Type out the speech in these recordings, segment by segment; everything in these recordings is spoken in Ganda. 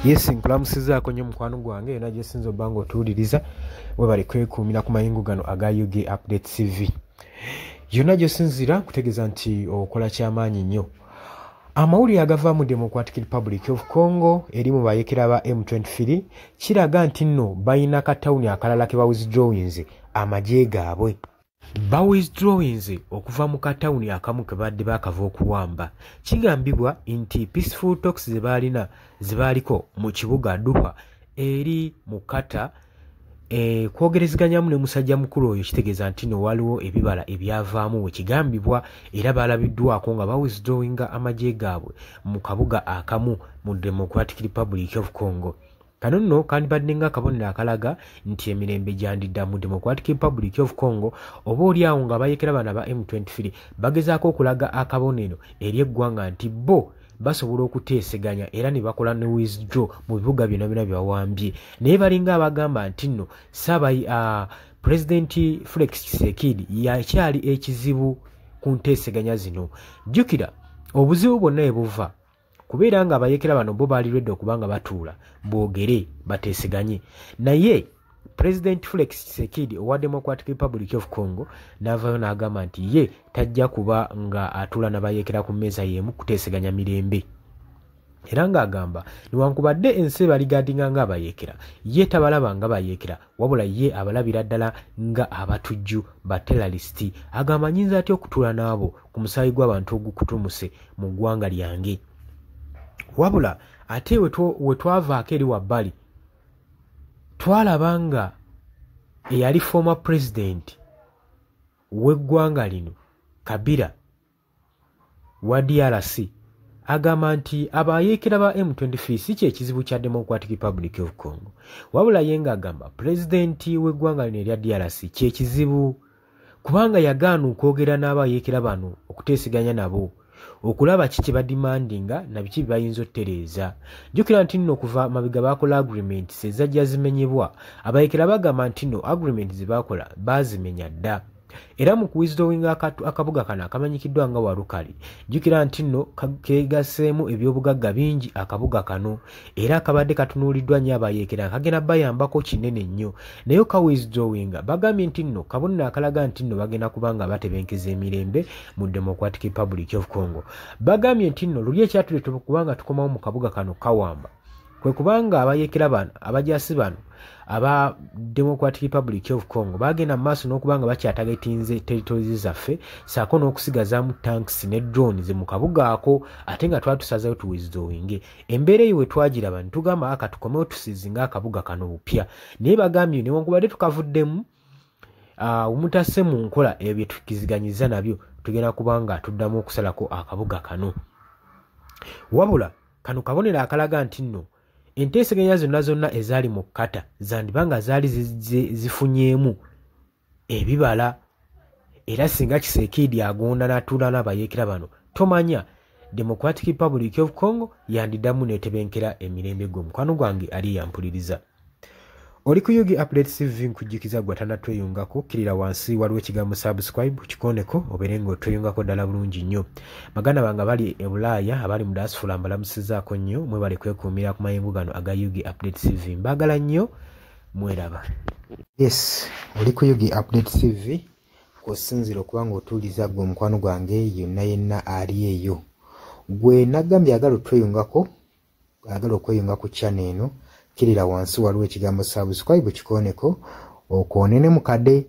Yes, nkulamusizaako nnyo mukwano gwange yonna gyesinza obba ng'otuwuliriza webale kwekuumira ku mayingu gano aga UG Update TV. Yonna gy'osinzira kutegeeza nti okola kyamaanyi nnyo. Amawulire agava mu Democratic Republic of Congo eri mu bayekera ba M23 kiraga nti nno balina katawuni akalala ke bawithdrawinze amagye gaabwe. Bawithdrawinze okuva mu katawuni akamu ke badde bakava okuwamba. Kigambibwa nti peaceful talks ze baaliko mu kibuga Duha eri mu kata kwogerezganyamu ne musajja mukulu oyo kitegeeza nti no waliwo ebibala ebyavaamu we kigambibwa era balabiddwako nga bawithdrawinga amagye gaabwe mu kabuga akamu mu Democratic Republic of Congo. Kano nno kandibadde nga akabonero akalaga nti emirembe gyandidda mu Democratic Republic of Congo oba oliawo nga bayekera bana ba M23 bagezaako okulaga akabonero eri eggwanga nti bo basobola okuteeseganya era ne bakola ne withdraw mu bibuga byonna byonna byawambye. Naye balinga abagamba nti nno President Felix Tshisekedi yakyali ekizibu ku nteeseganya zino. Jjukira obuzibu bwonna ebuva kubeera nga abayekera bano bo baali lwedde okubanga batuula boogere bateeseganye. Naye President Felix Tshisekedi owa Democratic Republic of Congo n'avaayo n'agamba nti ye tajja kuba nga atuula n'abayekera ku mmeeza y'emu kuteeseganya mirembe. Era ng'agamba newankubadde ensi baligaadinga nga abayekera ye tabalaba nga bayekera wabula ye abalabira ddala nga abatujju ba terroristi. Agamba nyinza atya okutuula n'abo ku musaayi gw'abantu ogukutumuse mu ggwanga lyange. Wabula ate we twavaako eri wabbali twalaba nga eyali former president w'eggwanga lino Kabila wa DRC agamba nti abayekera ba M23 si kyekizibu kya Democratic Republic of Congo wabula ye ng'agamba president w'eggwanga lino erya DRC kyekizibu kubanga yagaana okwogera n'abayekera bano okuteeseganya nabo okulaba kiki badimandinga na biki bayinza ottereeza. Jjukira nti nno kuva mabiga bakola agreements ezajja zimenyebwa abayekera bagamba nti nno agreements ze bakola bazimenya dda. Era mu kuwithdrawinga akabuga kano akamanyikiddwa nga Warukali jjukira nti nno keegaseemu ebyobugagga bingi akabuga kano era akabadde katunuuliddwa nnyo abayekera kagenda bayambako kinene nnyo naye kawithdrawinga bagambye nti nno kabonero akalaga nti nno bagenda kubanga batebenkeza emirembe mu Democratic Republic of Congo. Bagambye nti nno luli ekyatuleeta kubanga tukomawo mu kabuga kano kawamba kwe kubanga abayekera bano abajasi bano aba Democratic Republic of Congo bagenda mu maaso n'okubanga bakyatagatinze territories zaffe saako n'okusigazaamu tanks ne drones mu kabuga ako ate nga twatusazeewo tuwithdrawinge. Embeera eyo we twagiraba ne tugamba akatukomewo tusizinga akabuga kano bupya naye bagambye newankubadde tukavuddemu omutase mu nkola ebyo bye tukiziganyiza nabyo tugenda kubanga tuddamu okusalako akabuga kano. Wabula kano kabonero akalaga nti nno enteeseganya zonna ezaali mu kata zandibanga zaali zifunyeemu ebibala era singa Tshisekedi agonda n'atuula n'abayekera bano tomanya Democratic Republic of Congo yandiddamu n'etebenkera emirembe gw'omukwano gwange ali yampuliriza. Oli ku UG Update TV nkujjukiza gwe tannatweyungako kirira wansi waliwo ekigambo subscribe kikoneko obeere ng'otweyungako ddala bulungi nnyo. Baganda bange bali e Bulaaya abali mu diaspora mbalamusizaako nnyo mwebale kwekuumira ku mayingu gano aga UG Update TV mbagala nnyo mweraba. Yes, oli ku UG Update TV kw'osinzira okuba ng'otuuliza gwe omukwano gwange yonna yenna ali eyo gwe nagambye agala otweyungako agala okweyunga ku channel eno kirira wansi waliwo ekigambo subscribe kikoneko okoonene mukadde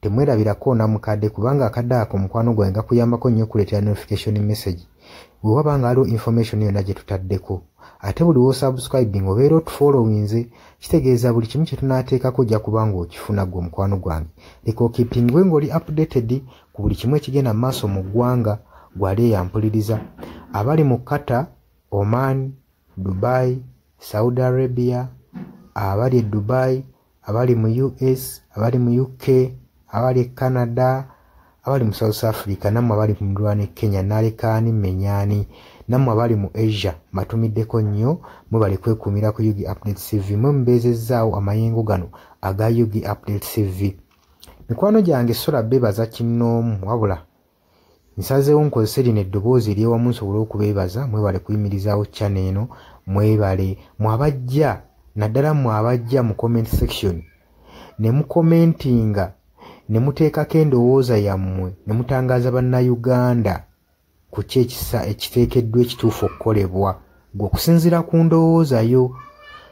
temwerabirako na mukadde kubanga akadde ako mukwano gwange gakuyambako nnyo okuleetera notification message bwe wabanga waliwo information yonna gye tutaddeko ate buli wo subscribing obeera otufollowinze kitegeeza buli kimu kye tunaateekako ojja kubanga okifuna gwe omukwano gwange leka okipingwe ng'oli updated ku buli kimu ekigenda mu maaso mu ggwanga gwali eyampuliriza abali mu Qatar, Oman, Dubai, Saudi Arabia, abali Dubai, abali mu US, abali mu UK, abali Canada, abali mu South Africa, namwe abali mu Ndwane Kenya nalekaani menyani, namwe abali mu Asia matumiddeko nnyo mwebale kwekuumira ku UG Update TV mwe mbeezezzaawo amayengo gano aga UG Update TV. Mikwano gyange sola beebaza kinnoomu wabula nsazeewo nkozese lino eddoboozi ery'ewamu nsobole okubeebaza mwebale kuyimirizaawo channel eno mwebale mwabajja naddala mwabajja mu comment section ne mukomentinga ne muteekako endowooza yammwe ne mutangaza bannayuganda ku kyekisa ekiteekeddwa ekituufu okukolebwa gwe okusinziira ku ndowooza yo.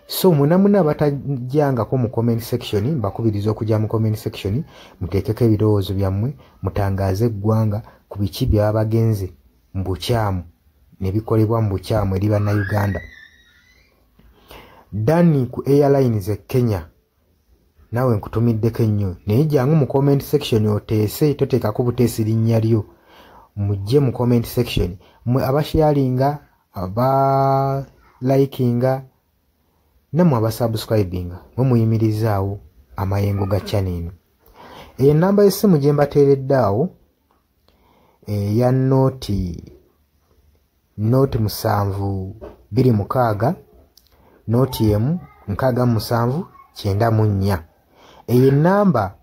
So muna batajjangako mu comment section mbakubiriza okujja mu comment section muteekeko ebirowoozo byammwe mutangaze eggwanga ku biki byaba bagenze mu bukyamu ne bikolebwa mu bukyamu eri bannayuganda. Dani ku Airlines e Kenya nawe nkutumiddeko ennyo naye jangu mu comment section oteese toteekako buteesi linnya lyo mujje mu comment section mwe abasharinga aba likinga namwe abasubscribinga mwe muyimirizaawo amayengo ga channel. Eyo namba y'essimu gye mbateeredde awo eya noti 726 noti emu 679. Eyo enamba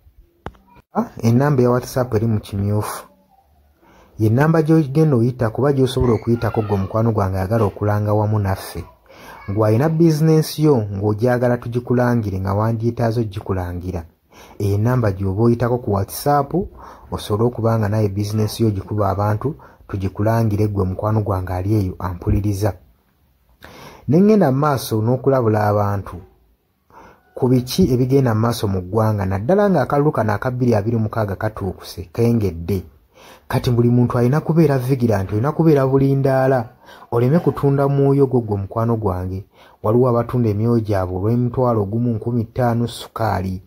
ya WhatsApp eri mu kimyufu. Ye namba gy'ogenda oyita kuba gy'osobola okuyitako gwe mukwano gwange ayagala okulanga wamu naffe. Ng'alina bizinensi yo ng'ogyagala tugikulangire nga wandyetaazo gikulangira. Eyo namba gy'oba oyitako ku WhatsApp osobole okuba nga naye bizinensi yo gikuba abantu tugikulangire gwe mukwano gwange ali eyo ampuliriza. Nengenda maaso n'okulabula abantu ku biki ebigenda maaso mu ggwanga naddala nga akalulu kano aka 2026 katuukuse kengedde. Kati buli muntu alina kubeera vigilant, olina kubeera bulindaala oleme kutunda mwoyo gwo mukwano gwange. Waliwo abatunda emyoyo gyabwe olw'M1,1500 sukaali.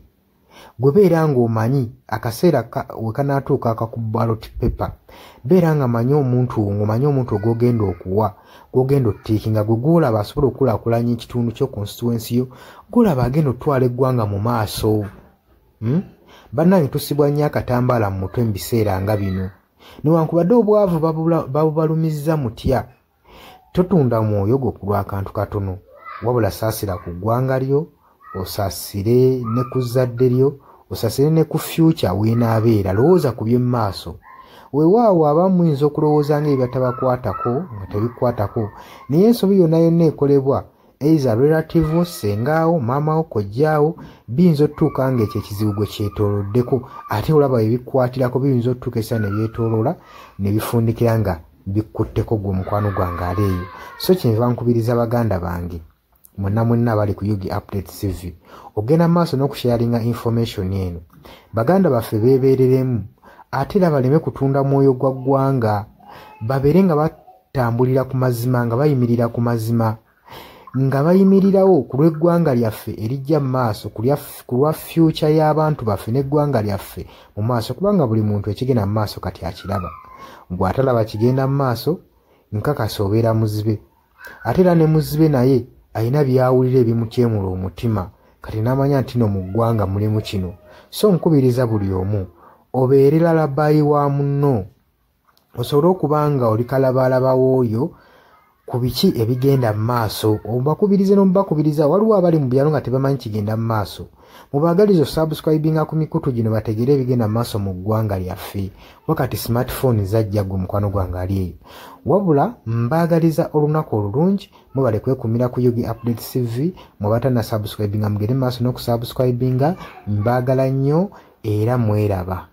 Gwe beera ng'omanyi akaseera we kanaatuuka akakuba ballot paper, beera nga manyi omuntu ng'omanyi omuntu ogw'ogenda okuwa gw'ogenda ottiikinga gwe gw'olaba asobola okukulaakulanya ekitundu kyo constituency yo gw'olaba agenda otwala eggwanga mu maaso. Bannange tusibwa nnyo akatambaala mu mutwe mu biseera nga bino. Newankubadde obwavu babubalumizza mutya. Totunda mwoyo gwo ku lw'akantu katono, wabula saasira ku ggwanga lyo, osaasire ne ku zadde lyo, osaasire ne ku future weenaabeera. Lowooza ku by'emu maaso. Weewaawo abamu muyinza okulowooza ng'ebyo tabakwatako nga tebikwatako, naye ensobi yonna yonna ekolebwa eiza relative sengaawo maamawo kojjaawo biyinza otuuka ng'ekyo ekizibu gwe kyetooloddeko ate olaba ebikwatirako biyinza otuuka esa ne byetooloola ne bifundikira nga bikkutteko gwe mukwano gwange ali eyo. So kyenva nkubiriza baganda bange mwenna bali ku Yugi Updates TV ogenda maaso n'okusharinga information eno. Baganda baffe beebereremu ate era baleme kutunda mwoyo gwa ggwanga, babeere nga batambulira ku mazima, nga bayimirira ku mazima, nga bayimirirawo ku lw'eggwanga lyaffe erijja mu maaso, ku lwa future y'abantu baffe n'eggwanga lyaffe mu maaso, kubanga buli muntu ekigenda mu maaso kati akiraba. Bw'atalaba kigenda mu maaso nkakasa obeera muzibe. Ate era ne muzibe naye alina byawulira ebimukyemula omutima kati n'amanya nti no mu ggwanga mulimu kino. So nkubiriza buli omu obeere lalabayi wa munno, osobole okuba nga oli kalabaalaba w'oyo ku biki ebigenda mu maaso. Obakubirize n'omubakubiriza. Waliwo abali mu byalo nga tebamanyi kigenda mu maaso. Mubaagaliza subscribinga ku mikutu gino bategeere ebigenda mu maaso mu ggwanga lyaffe. Wakati smartphone zajja gwe mukwano gwange ali eyo. Wabula mbaagaliza olunaku olulungi, mubale kwekumira ku Yugi Updates TV. Mwabatana subscribinga mugere maaso n'okusubscribinga. Mbaagala nnyo era mweraba.